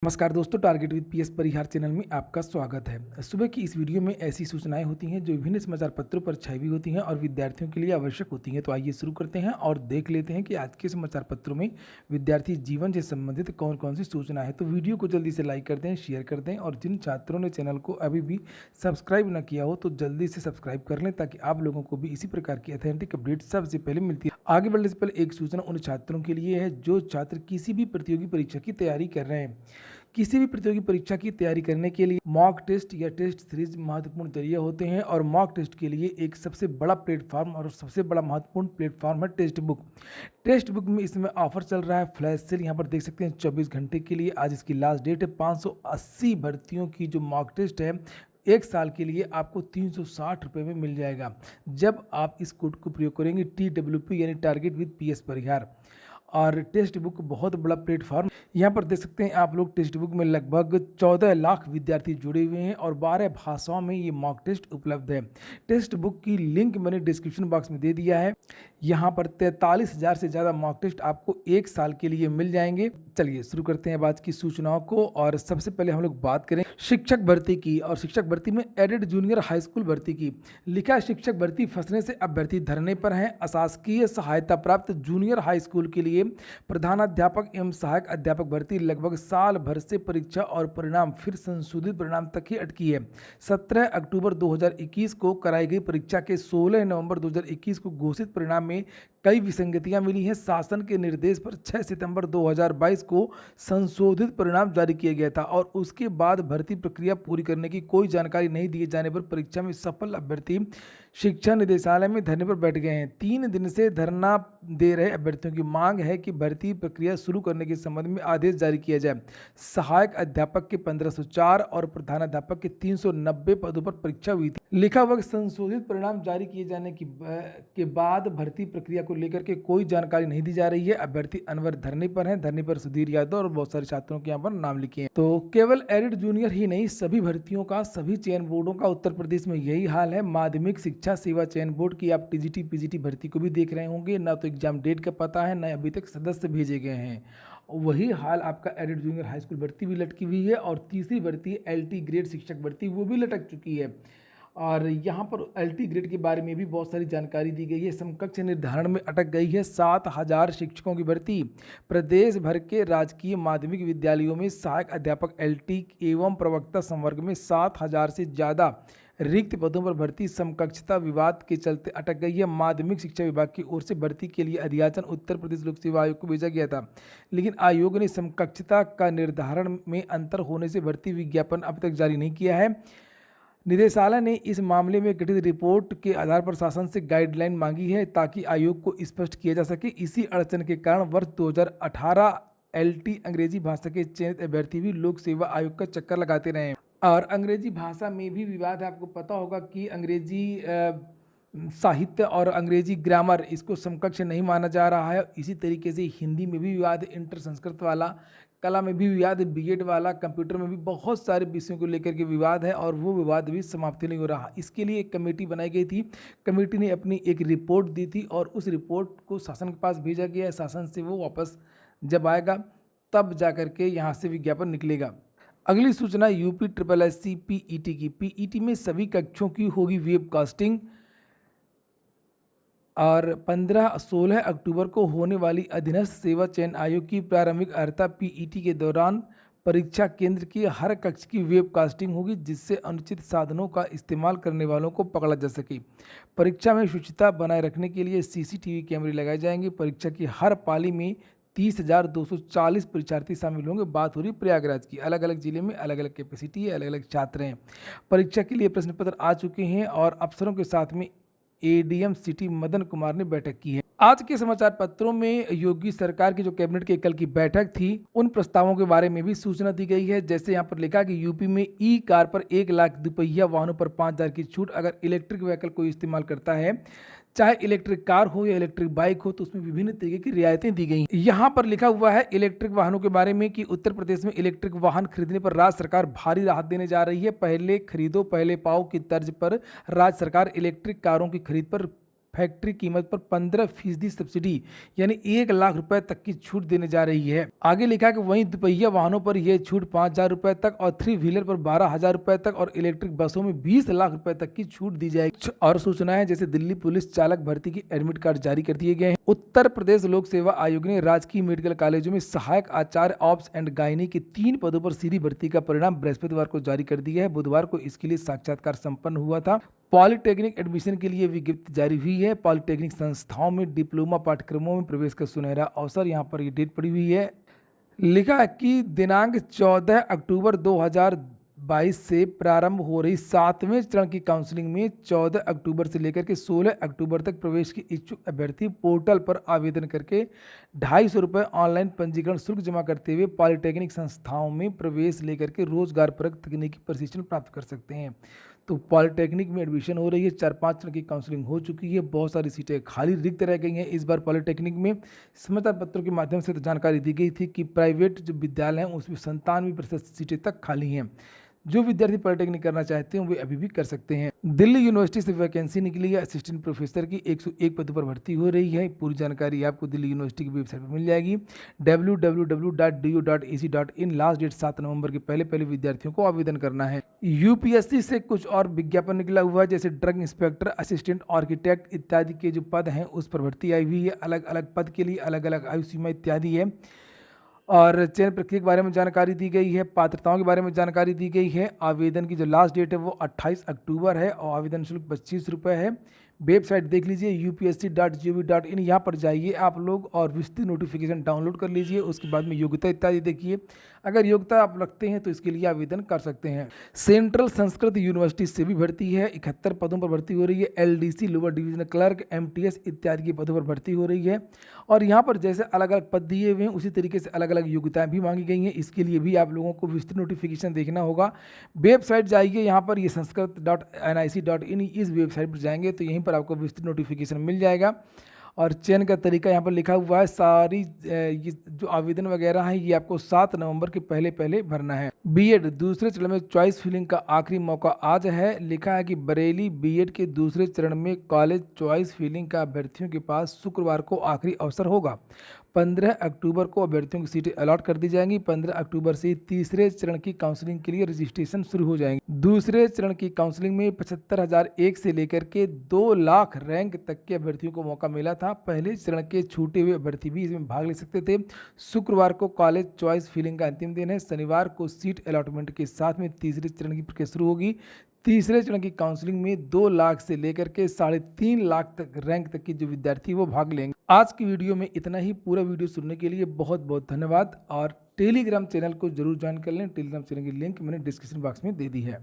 नमस्कार दोस्तों, target with PS Parihar channel में आपका स्वागत है। सुबह की इस वीडियो में ऐसी सूचनाएं होती हैं जो विभिन्न समाचार पत्रों पर छाई हुई होती हैं और विद्यार्थियों के लिए आवश्यक होती हैं। तो आइए शुरू करते हैं और देख लेते हैं कि आज के समाचार पत्रों में विद्यार्थी जीवन से संबंधित कौन कौन सी सूचना है। तो वीडियो को जल्दी से लाइक कर दें, शेयर कर दें और जिन छात्रों ने चैनल को अभी भी सब्सक्राइब न किया हो तो जल्दी से सब्सक्राइब कर लें ताकि आप लोगों को भी इसी प्रकार की ऑथेंटिक अपडेट सबसे पहले मिलती है। आगे बढ़ने से पहले एक सूचना उन छात्रों के लिए है जो छात्र किसी भी प्रतियोगी परीक्षा की तैयारी कर रहे हैं। किसी भी प्रतियोगी परीक्षा की तैयारी करने के लिए मॉक टेस्ट या टेस्ट सीरीज महत्वपूर्ण जरिया होते हैं और मॉक टेस्ट के लिए एक सबसे बड़ा प्लेटफॉर्म और सबसे बड़ा महत्वपूर्ण प्लेटफॉर्म है टेस्ट बुक। टेस्ट बुक में इसमें ऑफर चल रहा है फ्लैश सेल, यहाँ पर देख सकते हैं 24 घंटे के लिए। आज इसकी लास्ट डेट है। 580 भर्तियों की जो मॉक टेस्ट है एक साल के लिए आपको 360 रुपये में मिल जाएगा जब आप इस कोड को प्रयोग करेंगे TWP यानी टारगेट विद पीएस परिहार। और टेस्ट बुक बहुत बड़ा प्लेटफॉर्म, यहाँ पर देख सकते हैं आप लोग टेस्ट बुक में लगभग 14 लाख विद्यार्थी जुड़े हुए हैं और 12 भाषाओं में ये मॉक टेस्ट उपलब्ध है। टेस्ट बुक की लिंक मैंने डिस्क्रिप्शन बॉक्स में दे दिया है। यहाँ पर 43,000 से ज़्यादा मॉक टेस्ट आपको एक साल के लिए मिल जाएंगे। चलिए शुरू करते हैं आज की सूचनाओं को और सबसे पहले हम लोग बात करें शिक्षक भर्ती की और शिक्षक भर्ती में एडेड जूनियर हाई स्कूल भर्ती की। लिखा है शिक्षक भर्ती फंसने से अभ्यर्थी धरने पर हैं। अशासकीय सहायता प्राप्त जूनियर हाई स्कूल के लिए प्रधानाध्यापक एवं सहायक अध्यापक भर्ती लगभग साल भर से परीक्षा और परिणाम फिर संशोधित परिणाम तक ही अटकी है। 17 अक्टूबर 2021 को कराई गई परीक्षा के 16 नवंबर 2021 को घोषित परिणाम में कई विसंगतियां मिली हैं। शासन के निर्देश पर 6 सितंबर 2022 को संशोधित परिणाम जारी किया गया था और उसके बाद भर्ती प्रक्रिया पूरी करने की कोई जानकारी नहीं दिए जाने पर परीक्षा में सफल अभ्यर्थी शिक्षा निदेशालय में धरने पर बैठ गए हैं। 3 दिन से धरना दे रहे अभ्यर्थियों की मांग है कि भर्ती प्रक्रिया शुरू करने के संबंध में आदेश जारी किया जाए। सहायक अध्यापक के 1504 और प्रधानाध्यापक के 390 पदों पर परीक्षा हुई थी। लिखा हुआ संशोधित परिणाम जारी किए जाने के बाद भर्ती प्रक्रिया को लेकर के कोई जानकारी नहीं दी जा रही है। अभ्यर्थी अनवर धरने पर हैं। धरने पर सुधीर यादव और बहुत सारे छात्रों के यहाँ पर नाम लिखे हैं। तो केवल एडेड जूनियर ही नहीं, सभी भर्तियों का, सभी चयन बोर्डों का उत्तर प्रदेश में यही हाल है। माध्यमिक शिक्षा सेवा चयन बोर्ड की आप टीजीटी पीजीटी भर्ती को भी देख रहे होंगे, ना तो एग्जाम डेट का पता है, ना अभी तक सदस्य भेजे गए हैं। वही हाल आपका एडेड जूनियर हाई स्कूल भर्ती भी लटकी हुई है और तीसरी भर्ती LT ग्रेड शिक्षक भर्ती वो भी लटक चुकी है। और यहाँ पर LT ग्रेड के बारे में भी बहुत सारी जानकारी दी गई है। समकक्ष निर्धारण में अटक गई है 7,000 शिक्षकों की भर्ती। प्रदेश भर के राजकीय माध्यमिक विद्यालयों में सहायक अध्यापक LT एवं प्रवक्ता संवर्ग में 7,000 से ज़्यादा रिक्त पदों पर भर्ती समकक्षता विवाद के चलते अटक गई है। माध्यमिक शिक्षा विभाग की ओर से भर्ती के लिए अधियाचन उत्तर प्रदेश लोक सेवा आयोग को भेजा गया था, लेकिन आयोग ने समकक्षता का निर्धारण में अंतर होने से भर्ती विज्ञापन अब तक जारी नहीं किया है। निदेशालय ने इस मामले में गठित रिपोर्ट के आधार पर शासन से गाइडलाइन मांगी है ताकि आयोग को स्पष्ट किया जा सके। इसी अड़चन के कारण वर्ष 2018 LT अंग्रेजी भाषा के चयनित अभ्यर्थी भी लोक सेवा आयोग का चक्कर लगाते रहे और अंग्रेजी भाषा में भी विवाद है। आपको पता होगा कि अंग्रेजी साहित्य और अंग्रेजी ग्रामर इसको समकक्ष नहीं माना जा रहा है। इसी तरीके से हिंदी में भी विवाद, इंटर संस्कृत वाला, कला में भी विवाद, BEd वाला, कंप्यूटर में भी बहुत सारे विषयों को लेकर के विवाद है और वो विवाद भी समाप्ति नहीं हो रहा। इसके लिए एक कमेटी बनाई गई थी। कमेटी ने अपनी एक रिपोर्ट दी थी और उस रिपोर्ट को शासन के पास भेजा गया है। शासन से वो वापस जब आएगा तब जा कर के यहाँ से विज्ञापन निकलेगा। अगली सूचना UPSSC PET की। PET में सभी कक्षों की होगी वेबकास्टिंग और 15-16 अक्टूबर को होने वाली अधीनस्थ सेवा चयन आयोग की प्रारंभिक अर्हता PET के दौरान परीक्षा केंद्र की हर कक्ष की वेबकास्टिंग होगी, जिससे अनुचित साधनों का इस्तेमाल करने वालों को पकड़ा जा सके। परीक्षा में शुचिता बनाए रखने के लिए CCTV कैमरे लगाए जाएंगे। परीक्षा की हर पाली में 30,240 परीक्षार्थी शामिल होंगे। बात हो रही प्रयागराज की। अलग अलग जिले में अलग अलग कैपेसिटी है, अलग अलग छात्र हैं। परीक्षा के लिए प्रश्न पत्र आ चुके हैं और अफसरों के साथ में ADM सिटी मदन कुमार ने बैठक की है। आज के समाचार पत्रों में योगी सरकार की जो कैबिनेट की कल की बैठक थी उन प्रस्तावों के बारे में भी सूचना दी गई है। जैसे यहाँ पर लिखा कि यूपी में कार पर 1 लाख दुपहिया वाहनों पर 5,000 की छूट। अगर इलेक्ट्रिक व्हीकल कोई इस्तेमाल करता है, चाहे इलेक्ट्रिक कार हो या इलेक्ट्रिक बाइक हो, तो उसमें विभिन्न तरीके की रियायतें दी गई। यहाँ पर लिखा हुआ है इलेक्ट्रिक वाहनों के बारे में कि उत्तर प्रदेश में इलेक्ट्रिक वाहन खरीदने पर राज्य सरकार भारी राहत देने जा रही है। पहले खरीदो पहले पाओ की तर्ज पर राज्य सरकार इलेक्ट्रिक कारों की खरीद पर फैक्ट्री कीमत पर 15% सब्सिडी यानी 1 लाख रुपए तक की छूट देने जा रही है। आगे लिखा है कि वहीं दुपहिया वाहनों पर यह छूट 5,000 रुपए तक और 3 व्हीलर पर 12,000 रुपए तक और इलेक्ट्रिक बसों में 20 लाख रुपए तक की छूट दी जाएगी। और सूचना है जैसे दिल्ली पुलिस चालक भर्ती की एडमिट कार्ड जारी कर दिए गए हैं। उत्तर प्रदेश लोक सेवा आयोग ने राजकीय मेडिकल कॉलेजों में सहायक आचार्य ऑप्स एंड गायनी के 3 पदों पर सीधी भर्ती का परिणाम बृहस्पतिवार को जारी कर दिया है। बुधवार को इसके लिए साक्षात्कार संपन्न हुआ था। पॉलिटेक्निक एडमिशन के लिए विज्ञप्ति जारी हुई है। पॉलिटेक्निक संस्थाओं में डिप्लोमा पाठ्यक्रमों में प्रवेश का सुनहरा अवसर, यहाँ पर ये डेट पड़ी हुई है। लिखा है कि दिनांक 14 अक्टूबर 2022 से प्रारंभ हो रही 7वें चरण की काउंसलिंग में 14 अक्टूबर से लेकर के 16 अक्टूबर तक प्रवेश के इच्छुक अभ्यर्थी पोर्टल पर आवेदन करके 250 रुपये ऑनलाइन पंजीकरण शुल्क जमा करते हुए पॉलिटेक्निक संस्थाओं में प्रवेश लेकर के रोजगारपरक तकनीकी प्रशिक्षण प्राप्त कर सकते हैं। तो पॉलिटेक्निक में एडमिशन हो रही है। 4-5 चरण की काउंसलिंग हो चुकी है। बहुत सारी सीटें खाली रिक्त रह गई हैं। इस बार पॉलिटेक्निक में समाचार पत्रों के माध्यम से तो जानकारी दी गई थी कि प्राइवेट जो विद्यालय हैं उसमें 97% सीटें तक खाली हैं। जो विद्यार्थी पॉलिटेक्निक करना चाहते हैं वे अभी भी कर सकते हैं। दिल्ली यूनिवर्सिटी से वैकेंसी निकली है। असिस्टेंट प्रोफेसर की 101 पदों पर भर्ती हो रही है। पूरी जानकारी आपको दिल्ली यूनिवर्सिटी की वेबसाइट पर मिल जाएगी www.du.ac.in। लास्ट डेट 7 नवंबर के पहले विद्यार्थियों को आवेदन करना है। यूपीएससी से कुछ और विज्ञापन निकला हुआ है जैसे ड्रग इंस्पेक्टर, असिस्टेंट आर्किटेक्ट इत्यादि के जो पद हैं उस पर भर्ती आई हुई है। अलग अलग पद के लिए अलग अलग आयु सीमा इत्यादि है। और चयन प्रक्रिया के बारे में जानकारी दी गई है। पात्रताओं के बारे में जानकारी दी गई है। आवेदन की जो लास्ट डेट है वो 28 अक्टूबर है और आवेदन शुल्क 25 रुपये है। वेबसाइट देख लीजिए upsc.gov.in। यहाँ पर जाइए आप लोग और विस्तृत नोटिफिकेशन डाउनलोड कर लीजिए। उसके बाद में योग्यता इत्यादि देखिए। अगर योग्यता आप रखते हैं तो इसके लिए आवेदन कर सकते हैं। सेंट्रल संस्कृत यूनिवर्सिटी से भी भर्ती है। 71 पदों पर भर्ती हो रही है। LDC lower divisional clerk, MTS इत्यादि के पदों पर भर्ती हो रही है। और यहाँ पर जैसे अलग अलग पद दिए हुए हैं उसी तरीके से अलग अलग योग्यताएं भी मांगी गई हैं। इसके लिए भी आप लोगों को विस्तृत नोटिफिकेशन देखना होगा। वेबसाइट जाइए, यहाँ पर ये sanskrit.nic.in इस वेबसाइट पर जाएंगे तो यहीं पर आपको विस्तृत नोटिफिकेशन मिल जाएगा। और चयन का तरीका यहाँ पर लिखा हुआ है। सारी ये जो आवेदन वगैरह है ये आपको 7 नवंबर के पहले भरना है। बीएड दूसरे चरण में चॉइस फिलिंग का आखिरी मौका आज है। लिखा है कि बरेली बीएड के दूसरे चरण में कॉलेज चॉइस फिलिंग का अभ्यर्थियों के पास शुक्रवार को आखिरी अवसर होगा। 15 अक्टूबर को अभ्यर्थियों की सीटें अलॉट कर दी जाएंगी। 15 अक्टूबर से तीसरे चरण की काउंसलिंग के लिए रजिस्ट्रेशन शुरू हो जाएंगे। दूसरे चरण की काउंसलिंग में 75,001 से लेकर के 2 लाख रैंक तक के अभ्यर्थियों को मौका मिला था। पहले चरण के छूटे हुए अभ्यर्थी भी इसमें भाग ले सकते थे। शुक्रवार को कॉलेज चॉइस फिलिंग का अंतिम दिन है। शनिवार को सीट अलॉटमेंट के साथ में तीसरे चरण की प्रक्रिया शुरू होगी। तीसरे चरण की काउंसलिंग में 2 लाख से लेकर के 3.5 लाख तक रैंक तक के जो विद्यार्थी वो भाग लेंगे। आज की वीडियो में इतना ही। पूरा वीडियो सुनने के लिए बहुत बहुत धन्यवाद। और टेलीग्राम चैनल को जरूर ज्वाइन कर लें। टेलीग्राम चैनल की लिंक मैंने डिस्क्रिप्शन बॉक्स में दे दी है।